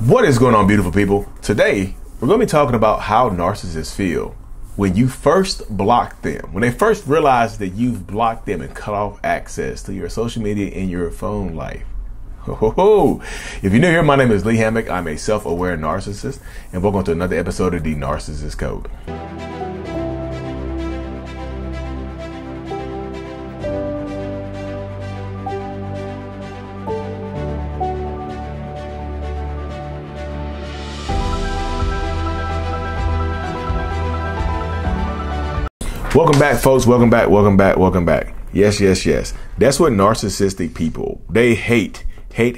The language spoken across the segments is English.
What is going on, beautiful people? Today, we're going to be talking about how narcissists feel when you first block them. When they first realize that you've blocked them and cut off access to your social media and your phone life. If you're new here, my name is Lee Hammock. I'm a self-aware narcissist, and welcome to another episode of The Narcissist Code. Welcome back, folks. Welcome back. Yes. That's what narcissistic people, they hate to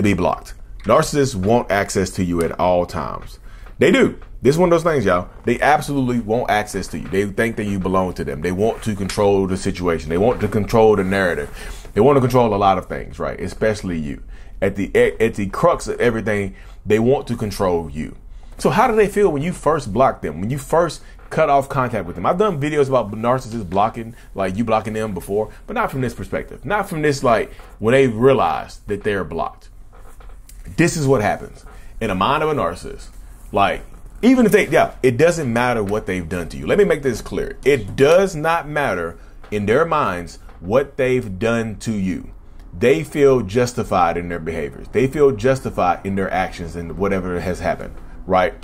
be blocked. Narcissists want access to you at all times. They do. This is one of those things, y'all. They absolutely want access to you. They think that you belong to them. They want to control the situation. They want to control the narrative. They want to control a lot of things, right? Especially you. At the crux of everything, they want to control you. So how do they feel when you first block them, when you first cut off contact with them? I've done videos about narcissists blocking, like you blocking them before, but not from this perspective. Not from this, like, when they realize that they're blocked. This is what happens in the mind of a narcissist. Like, even if it doesn't matter what they've done to you. Let me make this clear. It does not matter in their minds what they've done to you. They feel justified in their behaviors. They feel justified in their actions and whatever has happened. Right?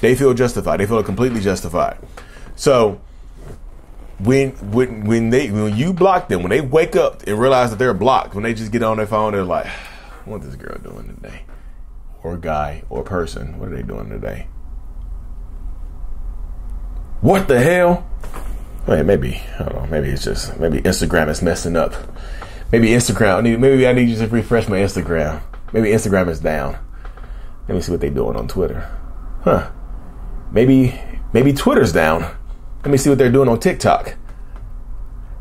They feel justified. They feel completely justified. So when you block them, when they wake up and realize that they're blocked, when they just get on their phone, they're like, what is this girl doing today? Or guy or person, what are they doing today? What the hell? Wait, maybe, I don't know, maybe Instagram is messing up. Maybe I need you to refresh my Instagram. Maybe Instagram is down. Let me see what they're doing on Twitter. Huh. Maybe Twitter's down. Let me see what they're doing on TikTok.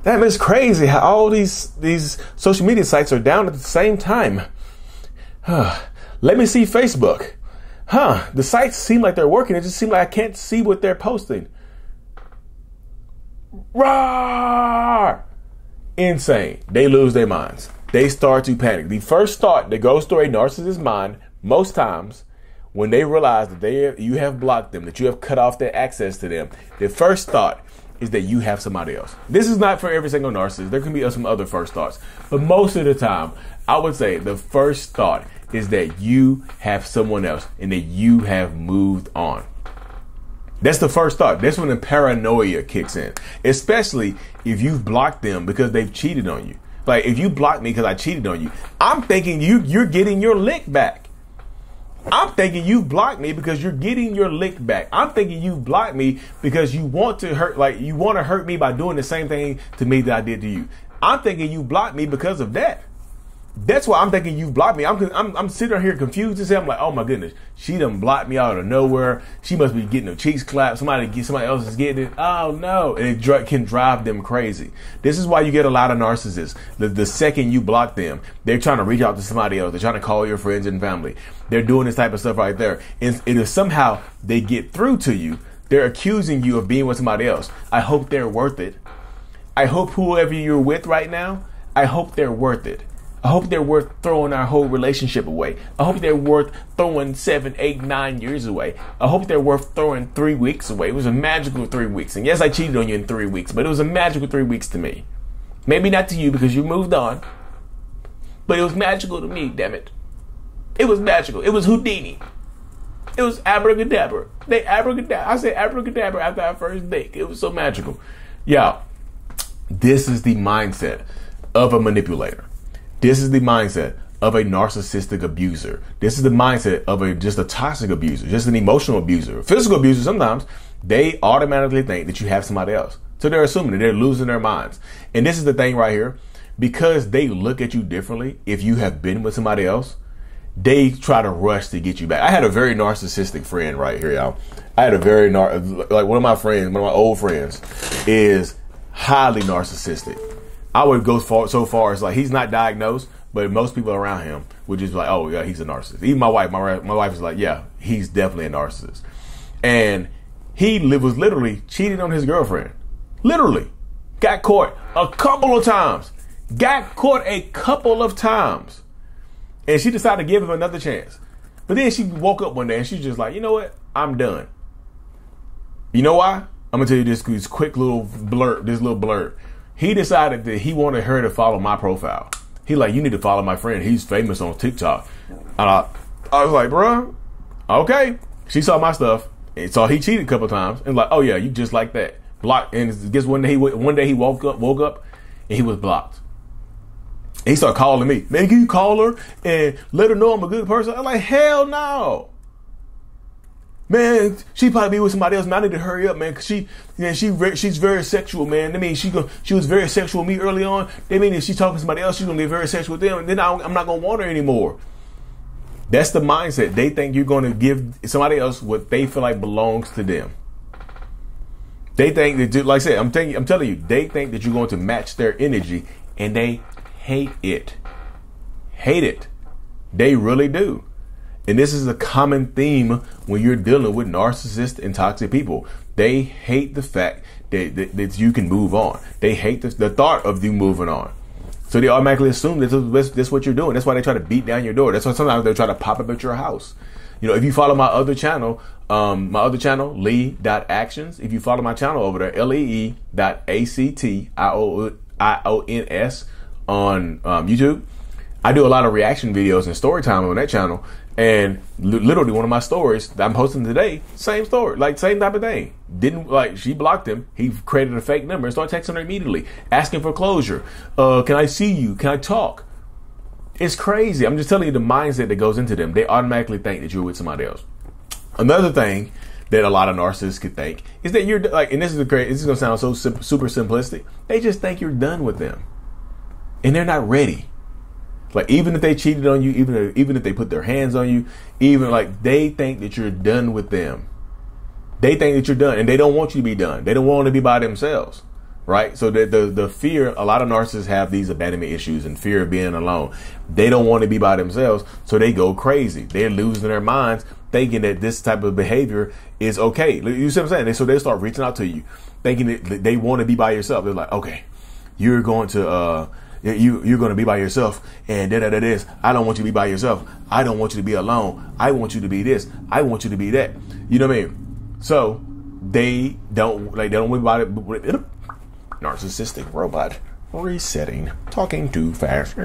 That is crazy how all these social media sites are down at the same time. Let me see Facebook. The sites seem like they're working. It just seems like I can't see what they're posting. Roar! Insane. They lose their minds. They start to panic. The first thought that goes through a narcissist's mind most times when they realize that you have blocked them, that you have cut off their access to them, the first thought is that you have somebody else. This is not for every single narcissist. There can be some other first thoughts. But most of the time, I would say the first thought is that you have someone else and that you have moved on. That's the first thought. That's when the paranoia kicks in, especially if you've blocked them because they've cheated on you. Like, if you blocked me because I cheated on you, I'm thinking you're getting your lick back. I'm thinking you blocked me because you're getting your lick back. I'm thinking you blocked me because you want to hurt me by doing the same thing to me that I did to you. I'm thinking you blocked me because of that. That's why I'm thinking you blocked me. I'm sitting here confused as hell. I'm like, oh my goodness, she done blocked me out of nowhere. She must be getting her cheeks clapped. Somebody else is getting it. Oh no. And it can drive them crazy. This is why you get a lot of narcissists. The second you block them, they're trying to reach out to somebody else. They're trying to call your friends and family. They're doing this type of stuff right there. And if somehow they get through to you, they're accusing you of being with somebody else. I hope they're worth it. I hope whoever you're with right now, I hope they're worth it. I hope they're worth throwing our whole relationship away. I hope they're worth throwing 7, 8, 9 years away. I hope they're worth throwing 3 weeks away. It was a magical 3 weeks. And yes, I cheated on you in 3 weeks, but it was a magical 3 weeks to me. Maybe not to you because you moved on, but it was magical to me, damn it. It was magical. It was Houdini. It was abracadabra. I said abracadabra after our first date. It was so magical. Yeah, this is the mindset of a manipulator. This is the mindset of a narcissistic abuser. This is the mindset of just a toxic abuser, just an emotional abuser. Physical abuser, sometimes they automatically think that you have somebody else. So they're assuming that they're losing their minds. And this is the thing right here. Because they look at you differently if you have been with somebody else, they try to rush to get you back. I had a very narcissistic friend right here, y'all. I had a very, one of my old friends is highly narcissistic. I would go so far as like, he's not diagnosed, but most people around him would just be like, oh yeah, he's a narcissist. Even my wife is like, yeah, he's definitely a narcissist. And he was literally cheating on his girlfriend. Literally. Got caught a couple of times. And she decided to give him another chance. But then she woke up one day and she's just like, you know what? I'm done. You know why? I'm going to tell you this quick little blurb. He decided that he wanted her to follow my profile. He like, you need to follow my friend. He's famous on TikTok. And I was like, bruh, okay. She saw my stuff and saw he cheated a couple times and like, oh yeah, you just like that. Blocked. And guess one day he woke up and he was blocked. And he started calling me. Man, can you call her and let her know I'm a good person? I'm like, hell no. Man, she probably be with somebody else. Man, I need to hurry up, man, because she's very sexual, man. That means she was very sexual with me early on. That means if she's talking to somebody else, she's gonna get very sexual with them, and then I'm not gonna want her anymore. That's the mindset. They think you're gonna give somebody else what they feel like belongs to them. They think that, like I said, I'm telling you, they think that you're going to match their energy, and they hate it. Hate it. They really do. And this is a common theme when you're dealing with narcissistic and toxic people. They hate the fact that you can move on. They hate the thought of you moving on. So they automatically assume that that's what you're doing. That's why they try to beat down your door. That's why sometimes they try to pop up at your house. You know, if you follow my other channel, Lee.actions, if you follow my channel over there, Lee.actions on YouTube, I do a lot of reaction videos and story time on that channel. And literally one of my stories that I'm posting today, same story, like same type of thing. She blocked him. He created a fake number and started texting her immediately, asking for closure. Can I see you? Can I talk? It's crazy. I'm just telling you the mindset that goes into them. They automatically think that you're with somebody else. Another thing that a lot of narcissists could think is that you're like, and this is going to sound so super simplistic. They just think you're done with them and they're not ready. Like, even if they cheated on you, even if they put their hands on you, even like they think that you're done with them. They think that you're done and they don't want you to be done. They don't want to be by themselves. Right. So the fear, a lot of narcissists have these abandonment issues and fear of being alone. They don't want to be by themselves. So they go crazy. They're losing their minds thinking that this type of behavior is okay. You see what I'm saying? So they start reaching out to you thinking that they want to be by yourself. They're like, okay, you're going to you're going to be by yourself and this. I don't want you to be by yourself. I don't want you to be alone. I want you to be this. I want you to be that. You know what I mean? So they don't want to be by it. Narcissistic robot resetting. Talking too fast.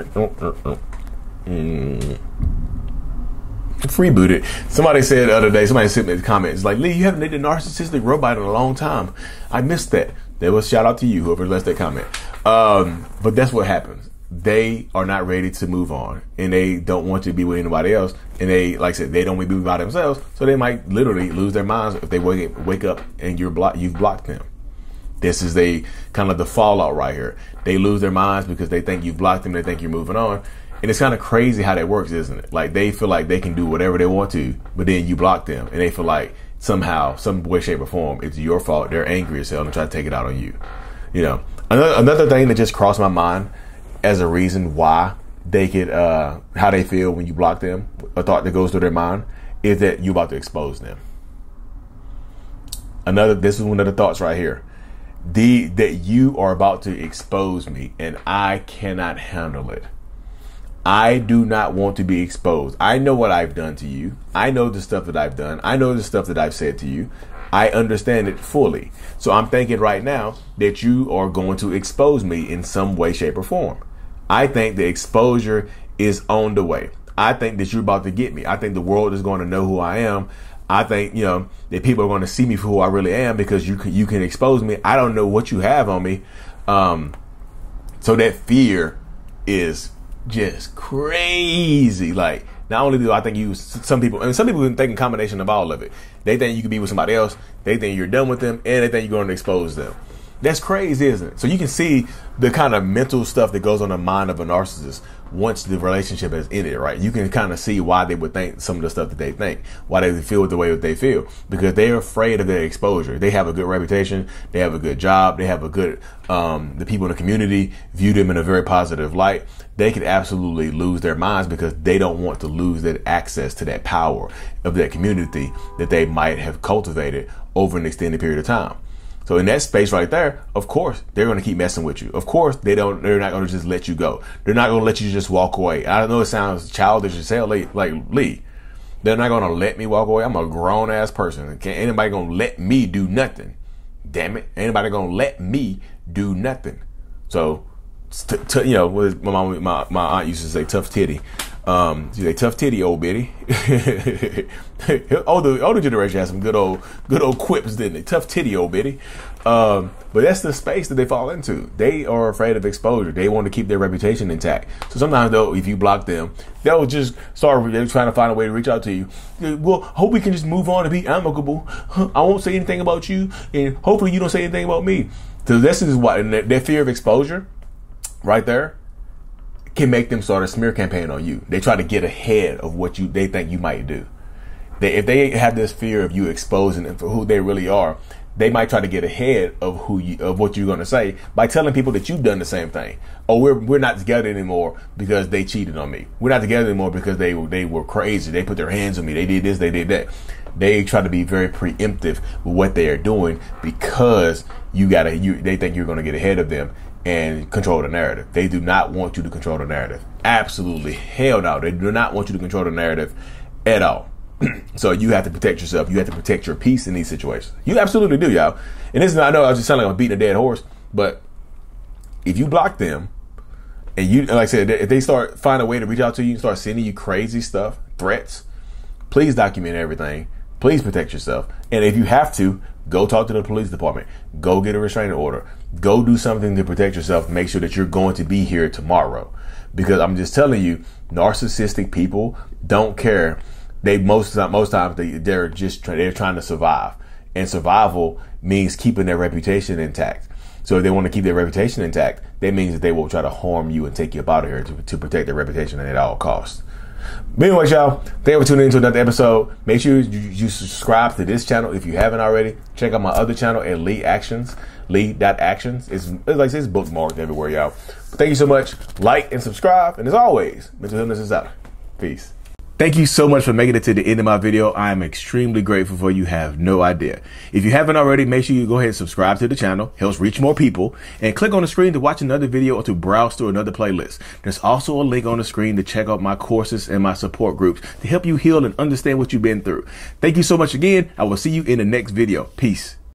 Freebooted. Somebody said the other day, somebody sent me in the comments, like, Lee, you haven't dated a narcissistic robot in a long time. I missed that. There was shout out to you, whoever left that comment. But that's what happens. They are not ready to move on and they don't want to be with anybody else. And they, like I said, they don't want to be by themselves. So they might literally lose their minds if they wake up and you've blocked them. This is kind of the fallout right here. They lose their minds because they think you've blocked them. They think you're moving on. And it's kind of crazy how that works, isn't it? Like, they feel like they can do whatever they want to, but then you block them. And they feel like somehow, some way, shape, or form, it's your fault. They're angry as hell and try to take it out on you. You know, another thing that just crossed my mind as a reason why they could, how they feel when you block them, a thought that goes through their mind, is that you're about to expose them. This is one of the thoughts right here. That you are about to expose me and I cannot handle it. I do not want to be exposed. I know what I've done to you. I know the stuff that I've done. I know the stuff that I've said to you. I understand it fully. So I'm thinking right now that you are going to expose me in some way, shape, or form. I think the exposure is on the way. I think that you're about to get me. I think the world is going to know who I am. I think, that people are going to see me for who I really am because you can expose me. I don't know what you have on me. So that fear is just crazy. Like, not only do I think some people think a combination of all of it. They think you could be with somebody else. They think you're done with them, and they think you're going to expose them. That's crazy, isn't it? So you can see the kind of mental stuff that goes on the mind of a narcissist once the relationship has ended, right? You can kind of see why they would think some of the stuff that they think, why they feel the way that they feel, because they're afraid of their exposure. They have a good reputation. They have a good job. They have a good, the people in the community view them in a very positive light. They could absolutely lose their minds because they don't want to lose that access to that power of that community that they might have cultivated over an extended period of time. So in that space right there, of course, they're going to keep messing with you. Of course, they're not going to just let you go. They're not going to let you just walk away. I know it sounds childish as hell, like Lee. They're not going to let me walk away. I'm a grown ass person. Ain't anybody going to let me do nothing. Damn it. Ain't anybody going to let me do nothing. So, you know, my aunt used to say tough titty. She's a tough titty, old Biddy. older generation has some good old quips, didn't they? Tough titty, old Biddy. But that's the space that they fall into. They are afraid of exposure. They want to keep their reputation intact. So sometimes, though, if you block them, they'll just start. They're trying to find a way to reach out to you. Well, hope we can just move on and be amicable. I won't say anything about you, and hopefully you don't say anything about me. So this is what their fear of exposure, right there, can make them start a smear campaign on you. They try to get ahead of what they think you might do. If they have this fear of you exposing them for who they really are, they might try to get ahead of what you're going to say by telling people that you've done the same thing. Oh, we're not together anymore because they cheated on me. We're not together anymore because they were crazy. They put their hands on me. They did this. They did that. They try to be very preemptive with what they are doing because they think you're going to get ahead of them and control the narrative. They do not want you to control the narrative. Absolutely. Hell no. They do not want you to control the narrative at all. So you have to protect yourself. You have to protect your peace in these situations. You absolutely do, y'all. And this is, I know I just sound like I'm beating a dead horse, but if you block them and you, like I said, if they start find a way to reach out to you and start sending you crazy stuff, threats, please document everything. Please protect yourself. And if you have to, go talk to the police department. Go get a restraining order. Go do something to protect yourself. Make sure that you're going to be here tomorrow. Because I'm just telling you, narcissistic people don't care. Most times they're trying to survive. And survival means keeping their reputation intact. So if they want to keep their reputation intact, that means that they will try to harm you and take you up out of here to protect their reputation at all costs. But anyway, y'all, thank you for tuning into another episode. Make sure you subscribe to this channel if you haven't already. Check out my other channel at Lee.Actions. It's like it's bookmarked everywhere, y'all. But thank you so much. Like and subscribe. And as always, mental illness is out. Peace. Thank you so much for making it to the end of my video. I am extremely grateful for you. Have no idea. If you haven't already, make sure you go ahead and subscribe to the channel. Helps reach more people. And click on the screen to watch another video or to browse through another playlist. There's also a link on the screen to check out my courses and my support groups to help you heal and understand what you've been through. Thank you so much again. I will see you in the next video. Peace.